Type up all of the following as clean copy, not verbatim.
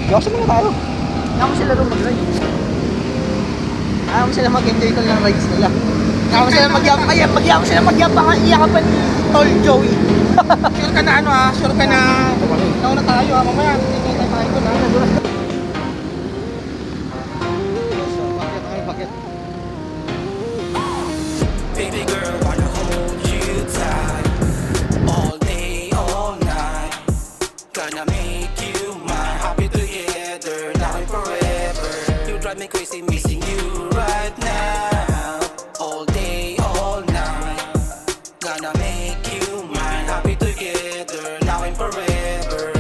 Yosin muna tayo. Kaya mo sila rin mag-ride. Kaya mo sila mag-enjoy ko ng rides nila. Kaya mo sila iyakan pa ni Tol Joey. Sure ka na ano ha? Sure ka na nauna tayo ha? Mamaya, hindi tayo ko na. Bakit? Baby girl, wanna hold you tight all day, all night. Gonna make you mine, happy together, now and forever. You drive me crazy, missing you right now. All day, all night. Gonna make you mine, happy together, now and forever.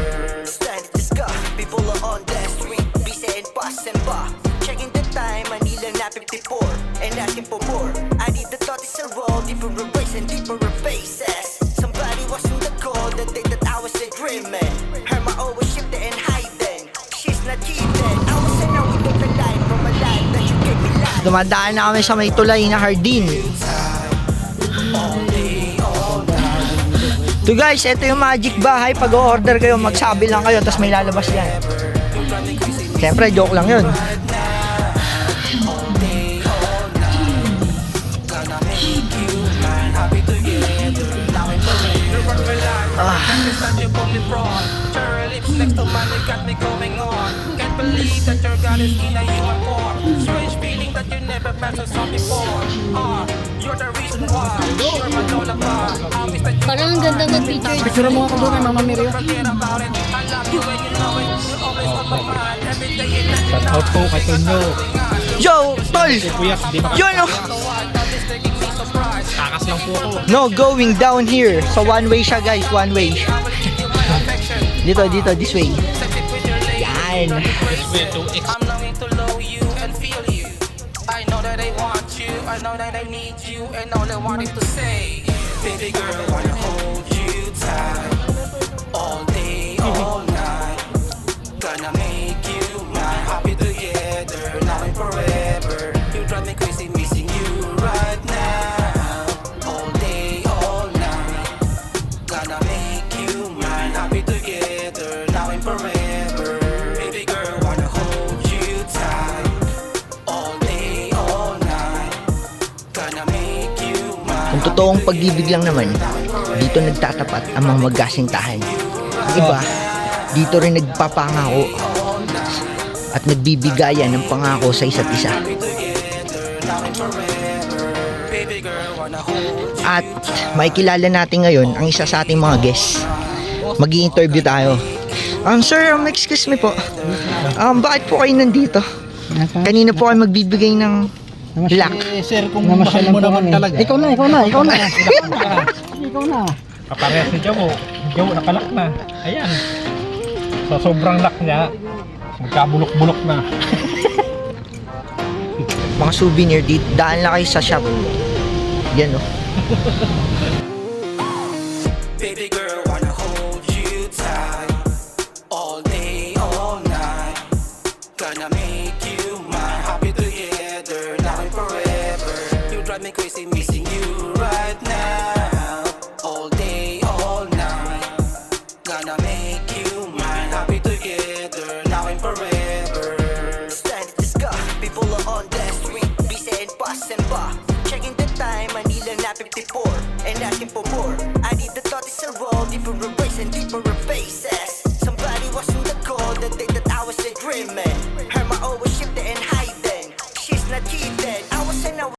Stand at the sky, people are on the street, busy and passing by. Checking the time, Manila na 54, and asking for more. I need the thought is a roll, deeper ways and deeper faces. Somebody was in the call the day that I was a dreaming. Her my always shifting and hiding. She's not cheating. I was in a window the light from a life that you gave me life. Dumadaan na kami sa may tulay na Hardin. So guys, ito yung magic bahay. Pag o-order kayo, magsabi lang kayo, tapos may lalabas yan. Siyempre, joke lang yun. Next to mine, you got me going on. Can't believe that your God is in a human form. Strange feeling that you never met us on before. You're the reason why. You're my lullaby. I wish that you Parang ang ganda mag-picture. Picture mo ako doon kay Mama Mirio. forget about it. I love you and you know it. You're always on my mind. Every day you let me Shout out po kay Tonyo. Yo, Tol! Kuya, di ba? Yun oh! Takas lang po ako. No, going down here. So one way siya guys, one way. Dito, this way. Yan. I'm longing to know you and feel you. I know that I want you, I know that I need you, and all I wanted to say, baby girl, wanna hold you tight, all day, all night. Gonna make you mine, happy together, now and forever. You drive me crazy, missing you right now, all day, all night. Gonna make you mine, happy together, now and forever. Baby girl, wanna hold you tight, all day, all night. Gonna make you mine. Kung totoong pag-ibig lang naman, dito nagtatapat ang mga magkasintahan. Ang iba, dito rin nagpapangako at nagbibigayan ng pangako sa isa't isa. Baby girl, wanna hold you. At makikilala natin ngayon ang isa sa ating mga guests. Mag-i-interview tayo. Sir, excuse me po. Bakit po kayo nandito? Kanina po kayo magbibigay ng lock. Sir, kung mahal mo naman talaga. Ikaw na. Ikaw na. Kaparehas ni Joe. Joe, nakalak na. Ayan. Sa sobrang lock niya, magkabulok-bulok na. Mga souvenir dito. Daan lang kayo sa shop. Yan o. Baby girl, wanna hold you tight, all day, all night. Gonna make you mine, happy together, now and forever. You drive me crazy, missing you right now, all day, all night. Gonna make you mine, happy together, now and forever. Stand at the sky, people are on the street, busy and passing by. Checking the time, Manila na 54, and asking for more. I need the thought is a roll, deeper ways and deeper faces. Somebody was in the call the day that I was a dreaming. Her my always shifting and hiding. She's not cheating. I was in a